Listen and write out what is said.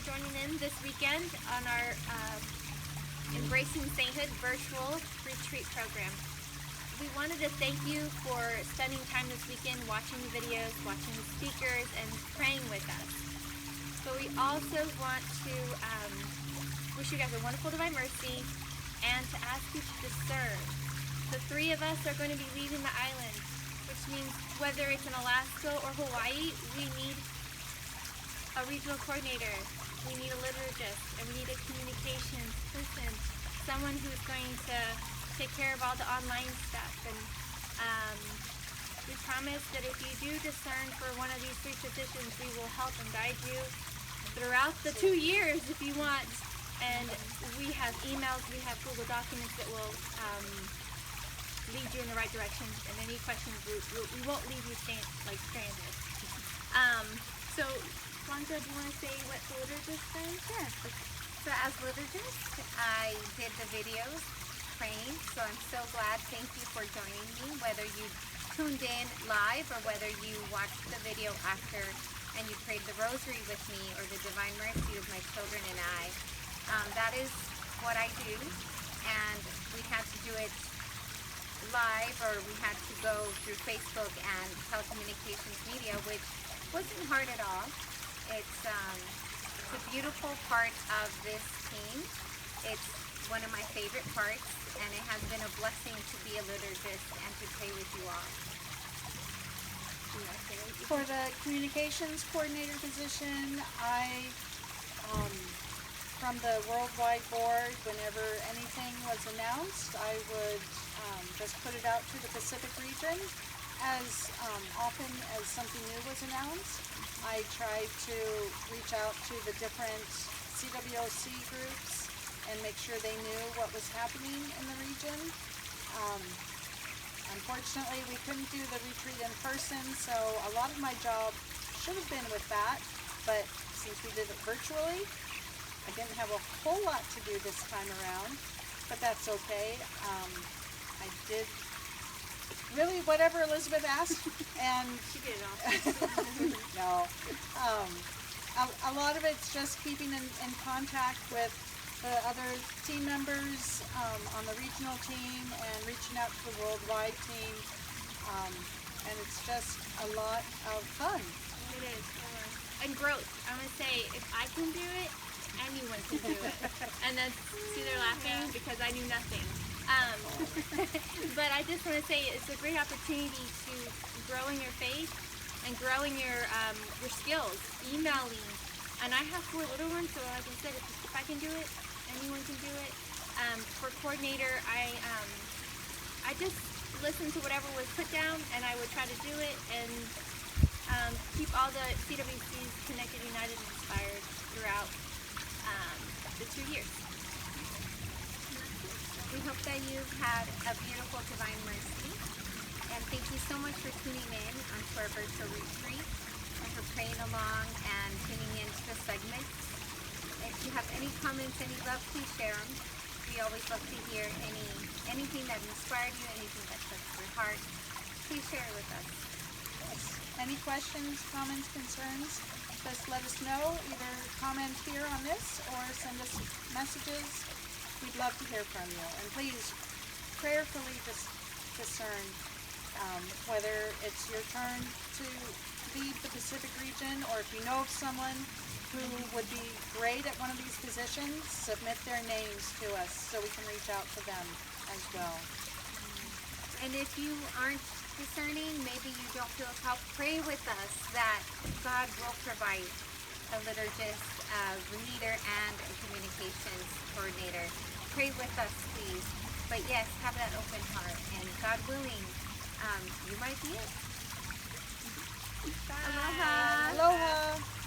for joining in this weekend on our Embracing Sainthood virtual retreat program. We wanted to thank you for spending time this weekend watching the videos, watching the speakers, and praying with us. But we also want to wish you guys a wonderful Divine Mercy and to ask you to discern. The three of us are going to be leaving the island, which means whether it's in Alaska or Hawaii, we need a regional coordinator, we need a liturgist, and we need a communications person, someone who's going to take care of all the online stuff. And we promise that if you do discern for one of these three positions, we will help and guide you throughout the 2 years if you want. And we have emails, we have Google documents that will lead you in the right direction. And any questions, we won't leave you stranded. So, Blanca, do you want to say what the liturgist does? Sure. So as liturgist, I did the videos praying, so I'm so glad. Thank you for joining me, whether you tuned in live or whether you watched the video after and you prayed the rosary with me or the Divine Mercy with my children and I. That is what I do, and we had to do it live, or we had to go through Facebook and telecommunications media, which wasn't hard at all. It's a beautiful part of this team. It's one of my favorite parts, and it has been a blessing to be a liturgist and to pray with you all. For the communications coordinator position, I, from the worldwide board, whenever anything was announced, I would just put it out to the Pacific region. As often as something new was announced, I tried to reach out to the different CWOC groups and make sure they knew what was happening in the region. Unfortunately, we couldn't do the retreat in person, so a lot of my job should have been with that, but since we did it virtually, I didn't have a whole lot to do this time around, but that's okay. I did really whatever Elizabeth asked, and She did it all. no. A lot of it's just keeping in contact with the other team members on the regional team and reaching out to the worldwide team, and it's just a lot of fun. It is. And growth. I'm going to say, if I can do it, anyone can do it. And then, see, they're laughing because I knew nothing. But I just want to say it's a great opportunity to grow in your faith and grow in your skills, emailing. And I have 4 little ones, so like I said, if I can do it, anyone can do it. For coordinator, I just listened to whatever was put down, and I would try to do it and keep all the CWCs connected, united, and inspired throughout the 2 years. We hope that you've had a beautiful Divine Mercy, and thank you so much for tuning in onto our virtual retreat and for praying along and tuning into the segments. If you have any comments, any love, please share them. We always love to hear anything that inspired you, anything that touched your heart. Please share it with us. Yes. Any questions, comments, concerns, just let us know. Either comment here on this or send us messages. We'd love to hear from you. And please prayerfully discern whether it's your turn to leave the Pacific region, or if you know of someone who would be great at one of these positions, submit their names to us so we can reach out to them as well. And if you aren't discerning, maybe you don't feel help, pray with us that God will provide a liturgist, a leader, and a communications coordinator. Pray with us, please. But yes, have that open heart, and God willing, you might be it. Bye. Aloha. Aloha.